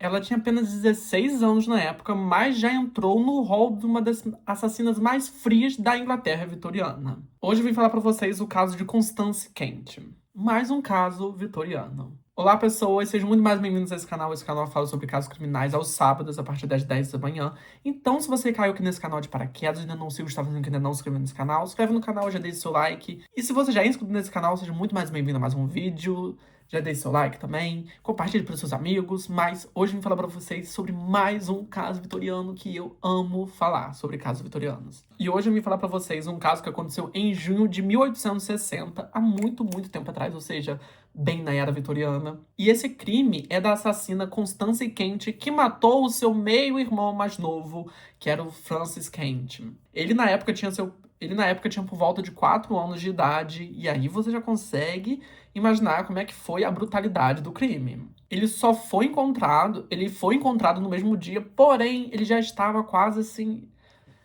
Ela tinha apenas 16 anos na época, mas já entrou no hall de uma das assassinas mais frias da Inglaterra vitoriana. Hoje eu vim falar pra vocês o caso de Constance Kent. Mais um caso vitoriano. Olá, pessoas, sejam muito mais bem-vindos a esse canal. Esse canal fala sobre casos criminais aos sábados, a partir das 10 da manhã. Então, se você caiu aqui nesse canal de paraquedas e ainda não se está fazendo que ainda não se inscreveu nesse canal, se inscreve no canal, já deixe seu like. E se você já é inscrito nesse canal, seja muito mais bem-vindo a mais um vídeo. Já deixe seu like também, compartilhe para os seus amigos, mas hoje eu vim falar para vocês sobre mais um caso vitoriano que eu amo falar sobre casos vitorianos. E hoje eu vim falar para vocês um caso que aconteceu em junho de 1860, há muito, muito tempo atrás, ou seja, bem na era vitoriana. E esse crime é da assassina Constance Kent, que matou o seu meio-irmão mais novo, que era o Francis Kent. Ele na época tinha por volta de 4 anos de idade, e aí você já consegue imaginar como é que foi a brutalidade do crime. Ele foi encontrado no mesmo dia, porém ele já estava quase assim,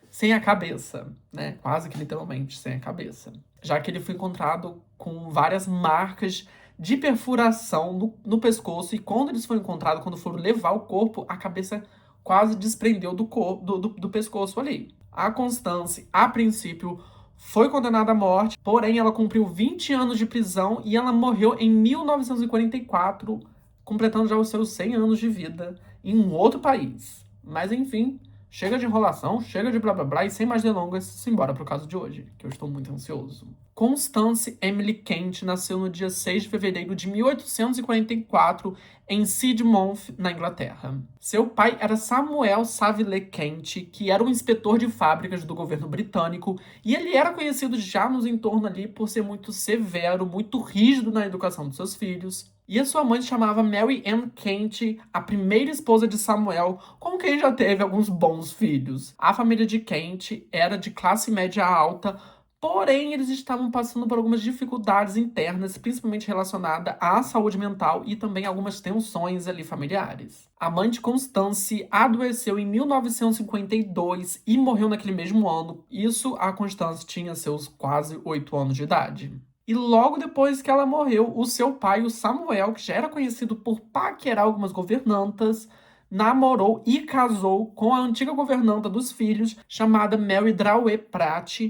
sem a cabeça, né? Quase que literalmente sem a cabeça. Já que ele foi encontrado com várias marcas de perfuração no pescoço, e quando eles foram encontrados, quando foram levar o corpo, a cabeça quase desprendeu do pescoço ali. A Constance, a princípio, foi condenada à morte, porém ela cumpriu 20 anos de prisão e ela morreu em 1944, completando já os seus 100 anos de vida em um outro país. Mas enfim, chega de enrolação, chega de blá blá blá e sem mais delongas, simbora pro caso de hoje, que eu estou muito ansioso. Constance Emily Kent nasceu no dia 6 de fevereiro de 1844 em Sidmouth, na Inglaterra. Seu pai era Samuel Savile Kent, que era um inspetor de fábricas do governo britânico, e ele era conhecido já nos entornos ali por ser muito severo, muito rígido na educação dos seus filhos. E a sua mãe se chamava Mary Ann Kent, a primeira esposa de Samuel, com quem já teve alguns bons filhos. A família de Kent era de classe média alta, porém, eles estavam passando por algumas dificuldades internas, principalmente relacionadas à saúde mental e também algumas tensões ali familiares. A mãe de Constance adoeceu em 1952 e morreu naquele mesmo ano. Isso, a Constance tinha seus quase 8 anos de idade. E logo depois que ela morreu, o seu pai, o Samuel, que já era conhecido por paquerar algumas governantas, namorou e casou com a antiga governanta dos filhos, chamada Mary Drawe Pratt,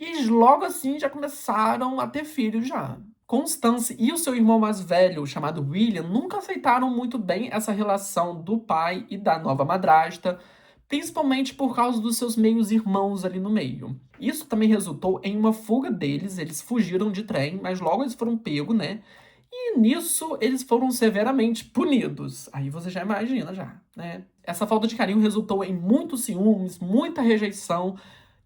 e logo assim já começaram a ter filhos já. Constance e o seu irmão mais velho, chamado William, nunca aceitaram muito bem essa relação do pai e da nova madrasta, principalmente por causa dos seus meios-irmãos ali no meio. Isso também resultou em uma fuga deles, eles fugiram de trem, mas logo eles foram pegos, né? E nisso eles foram severamente punidos. Aí você já imagina já, né? Essa falta de carinho resultou em muitos ciúmes, muita rejeição.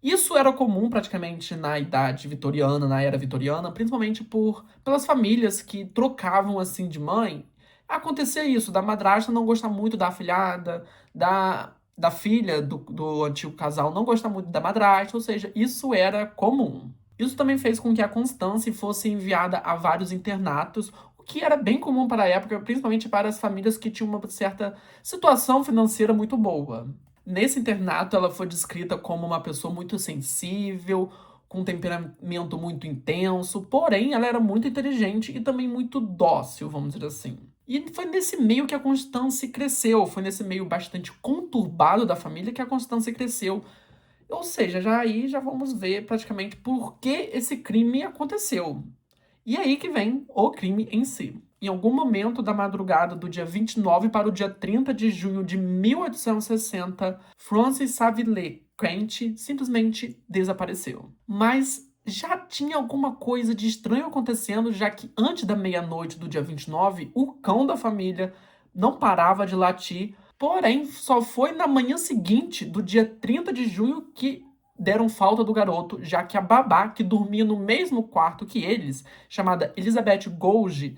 Isso era comum praticamente na idade vitoriana, na era vitoriana, principalmente pelas famílias que trocavam assim de mãe. Acontecia isso, da madrasta não gostar muito da afilhada, da filha do antigo casal não gostar muito da madrasta, ou seja, isso era comum. Isso também fez com que a Constance fosse enviada a vários internatos, o que era bem comum para a época, principalmente para as famílias que tinham uma certa situação financeira muito boa. Nesse internato, ela foi descrita como uma pessoa muito sensível, com um temperamento muito intenso, porém, ela era muito inteligente e também muito dócil, vamos dizer assim. E foi nesse meio que a Constance cresceu, foi nesse meio bastante conturbado da família que a Constance cresceu. Ou seja, já vamos ver praticamente por que esse crime aconteceu. E aí que vem o crime em si. Em algum momento da madrugada do dia 29 para o dia 30 de junho de 1860, Francis Savile Kent simplesmente desapareceu. Mas já tinha alguma coisa de estranho acontecendo, já que antes da meia-noite do dia 29, o cão da família não parava de latir. Porém, só foi na manhã seguinte, do dia 30 de junho, que deram falta do garoto, já que a babá, que dormia no mesmo quarto que eles, chamada Elizabeth Golgi,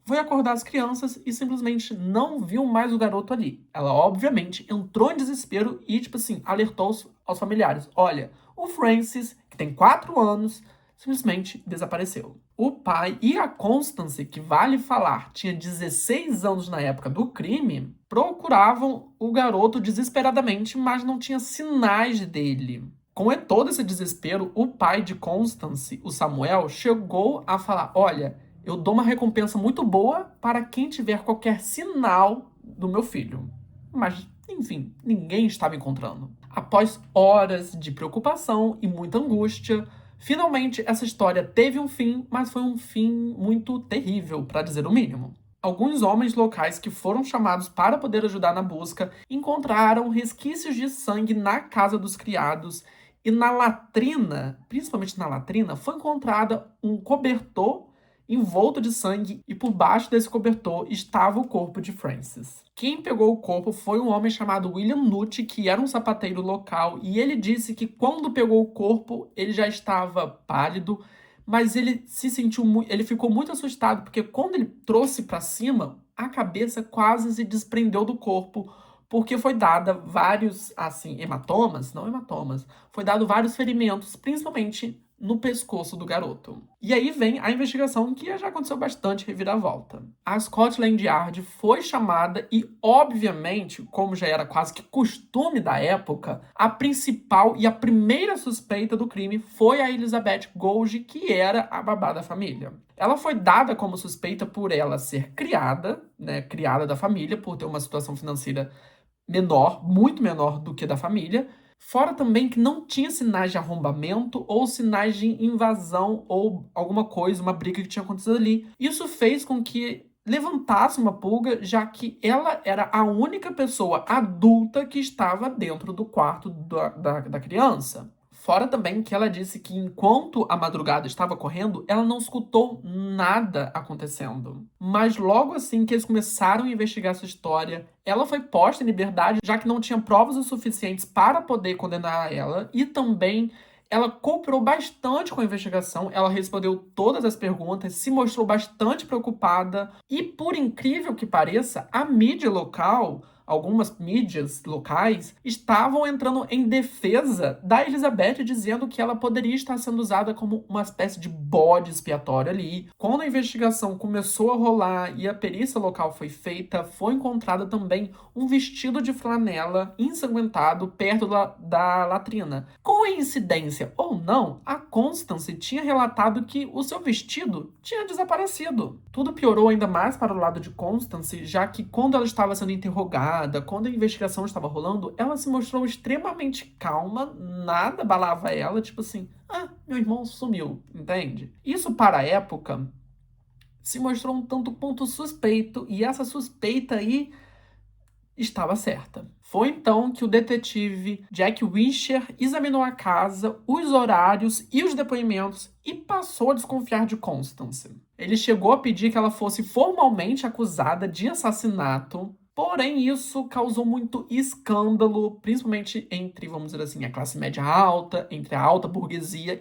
foi acordar as crianças e simplesmente não viu mais o garoto ali. Ela, obviamente, entrou em desespero e, tipo assim, alertou aos familiares. Olha, o Francis, que tem 4 anos, simplesmente desapareceu. O pai e a Constance, que vale falar, tinha 16 anos na época do crime, procuravam o garoto desesperadamente, mas não tinha sinais dele. Com todo esse desespero, o pai de Constance, o Samuel, chegou a falar: olha, eu dou uma recompensa muito boa para quem tiver qualquer sinal do meu filho. Mas, enfim, ninguém estava encontrando. Após horas de preocupação e muita angústia, finalmente essa história teve um fim, mas foi um fim muito terrível, para dizer o mínimo. Alguns homens locais que foram chamados para poder ajudar na busca encontraram resquícios de sangue na casa dos criados e na latrina, principalmente na latrina, foi encontrada um cobertor envolto de sangue e por baixo desse cobertor estava o corpo de Francis. Quem pegou o corpo foi um homem chamado William Nutt, que era um sapateiro local, e ele disse que quando pegou o corpo, ele já estava pálido, mas ele ele ficou muito assustado, porque quando ele trouxe para cima, a cabeça quase se desprendeu do corpo, porque foi dada vários, assim, hematomas, não hematomas, foi dado vários ferimentos, principalmente no pescoço do garoto. E aí vem a investigação, que já aconteceu bastante reviravolta. A Scotland Yard foi chamada e, obviamente, como já era quase que costume da época, a principal e a primeira suspeita do crime foi a Elizabeth Golge, que era a babá da família. Ela foi dada como suspeita por ela ser criada, né, criada da família, por ter uma situação financeira menor, muito menor do que da família, fora também que não tinha sinais de arrombamento ou sinais de invasão ou alguma coisa, uma briga que tinha acontecido ali. Isso fez com que levantasse uma pulga, já que ela era a única pessoa adulta que estava dentro do quarto da criança. Fora também que ela disse que enquanto a madrugada estava correndo, ela não escutou nada acontecendo. Mas logo assim que eles começaram a investigar essa história, ela foi posta em liberdade, já que não tinha provas o suficientes para poder condenar ela, e também ela cooperou bastante com a investigação, ela respondeu todas as perguntas, se mostrou bastante preocupada, e por incrível que pareça, a mídia local, algumas mídias locais, estavam entrando em defesa da Elizabeth, dizendo que ela poderia estar sendo usada como uma espécie de bode expiatório ali. Quando a investigação começou a rolar e a perícia local foi feita, foi encontrada também um vestido de flanela ensanguentado perto da latrina. Coincidência ou não, a Constance tinha relatado que o seu vestido tinha desaparecido. Tudo piorou ainda mais para o lado de Constance, já que quando ela estava sendo interrogada, quando a investigação estava rolando, ela se mostrou extremamente calma, nada abalava ela, tipo assim, meu irmão sumiu, entende? Isso para a época se mostrou um tanto quanto suspeito, e essa suspeita aí estava certa. Foi então que o detetive Jack Wincher examinou a casa, os horários e os depoimentos e passou a desconfiar de Constance. Ele chegou a pedir que ela fosse formalmente acusada de assassinato, porém isso causou muito escândalo, principalmente entre, vamos dizer assim, a classe média alta, entre a alta burguesia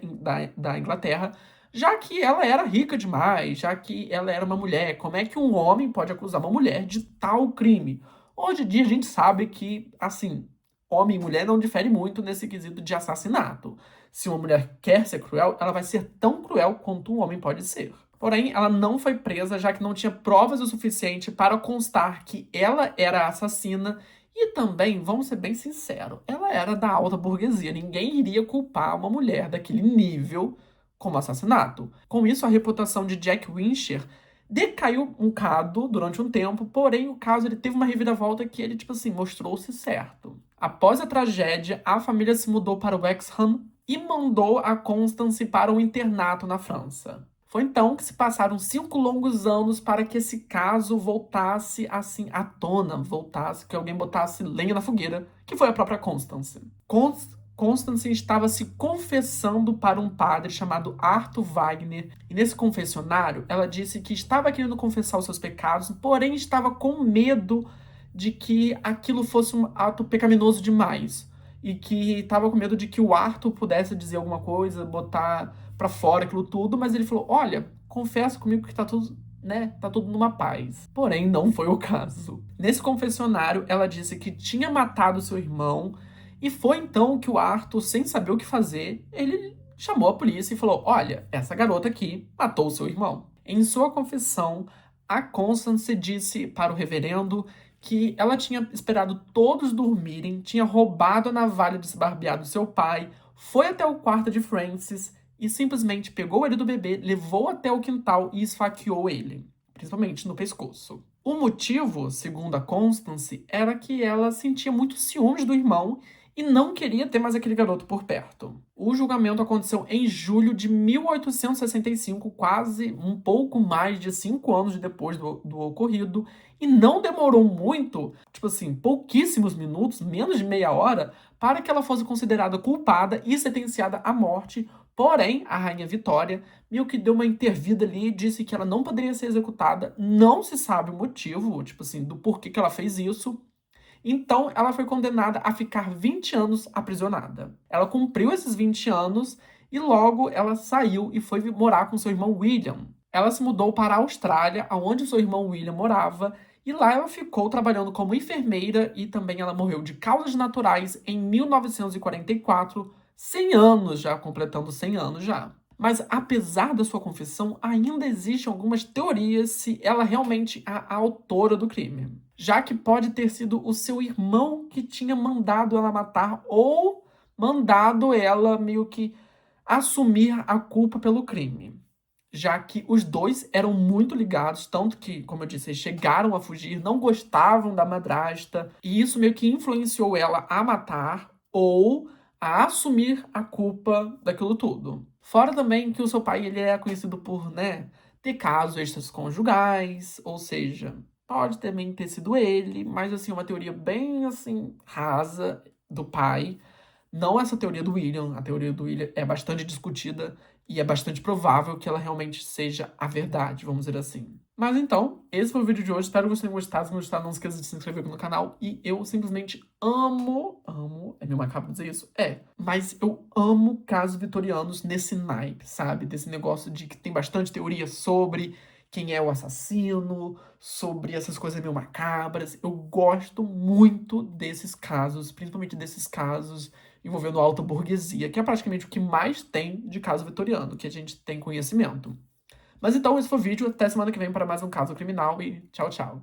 da Inglaterra, já que ela era rica demais, já que ela era uma mulher. Como é que um homem pode acusar uma mulher de tal crime? Hoje em dia a gente sabe que, assim, homem e mulher não diferem muito nesse quesito de assassinato. Se uma mulher quer ser cruel, ela vai ser tão cruel quanto um homem pode ser. Porém, ela não foi presa, já que não tinha provas o suficiente para constar que ela era a assassina. E também, vamos ser bem sinceros, ela era da alta burguesia. Ninguém iria culpar uma mulher daquele nível como assassinato. Com isso, a reputação de Jack Wincher decaiu um bocado durante um tempo, porém o caso ele teve uma reviravolta que ele, tipo assim, mostrou-se certo. Após a tragédia, a família se mudou para Wexham e mandou a Constance para um internato na França. Foi então que se passaram 5 longos anos para que esse caso voltasse, assim, à tona, voltasse, que alguém botasse lenha na fogueira, que foi a própria Constance. Constance estava se confessando para um padre chamado Arthur Wagner, e nesse confessionário ela disse que estava querendo confessar os seus pecados, porém estava com medo de que aquilo fosse um ato pecaminoso demais, e que estava com medo de que o Arthur pudesse dizer alguma coisa, botar pra fora aquilo tudo, mas ele falou, olha, confessa comigo que tá tudo, né, tá tudo numa paz. Porém, não foi o caso. Nesse confessionário, ela disse que tinha matado seu irmão, e foi então que o Arthur, sem saber o que fazer, ele chamou a polícia e falou, olha, essa garota aqui matou seu irmão. Em sua confissão, a Constance disse para o reverendo que ela tinha esperado todos dormirem, tinha roubado a navalha de se barbear do seu pai, foi até o quarto de Francis e simplesmente pegou ele do bebê, levou até o quintal e esfaqueou ele, principalmente no pescoço. O motivo, segundo a Constance, era que ela sentia muito ciúmes do irmão e não queria ter mais aquele garoto por perto. O julgamento aconteceu em julho de 1865, quase um pouco mais de 5 anos depois do ocorrido, e não demorou muito, tipo assim, pouquíssimos minutos, menos de meia hora, para que ela fosse considerada culpada e sentenciada à morte. Porém, a rainha Vitória meio que deu uma intervida ali e disse que ela não poderia ser executada. Não se sabe o motivo, tipo assim, do porquê que ela fez isso. Então, ela foi condenada a ficar 20 anos aprisionada. Ela cumpriu esses 20 anos e logo ela saiu e foi morar com seu irmão William. Ela se mudou para a Austrália, onde seu irmão William morava, e lá ela ficou trabalhando como enfermeira e também ela morreu de causas naturais em 1944, 100 anos já, completando 100 anos já. Mas apesar da sua confissão, ainda existem algumas teorias se ela realmente é a autora do crime, já que pode ter sido o seu irmão que tinha mandado ela matar ou mandado ela meio que assumir a culpa pelo crime, já que os dois eram muito ligados, tanto que, como eu disse, eles chegaram a fugir, não gostavam da madrasta, e isso meio que influenciou ela a matar ou a assumir a culpa daquilo tudo. Fora também que o seu pai, ele é conhecido por, né, ter casos extraconjugais, ou seja, pode também ter sido ele, mas, assim, uma teoria bem, assim, rasa do pai. Não essa teoria do William. A teoria do William é bastante discutida e é bastante provável que ela realmente seja a verdade, vamos dizer assim. Mas então, esse foi o vídeo de hoje. Espero que vocês tenham gostado. Se gostar, não esqueça de se inscrever aqui no canal. E eu simplesmente amo, é meio macabro dizer isso? É, mas eu amo casos vitorianos nesse naipe, sabe? Desse negócio de que tem bastante teoria sobre quem é o assassino, sobre essas coisas meio macabras. Eu gosto muito desses casos, principalmente desses casos envolvendo a alta burguesia, que é praticamente o que mais tem de caso vitoriano, que a gente tem conhecimento. Mas então, esse foi o vídeo. Até semana que vem para mais um caso criminal e tchau, tchau.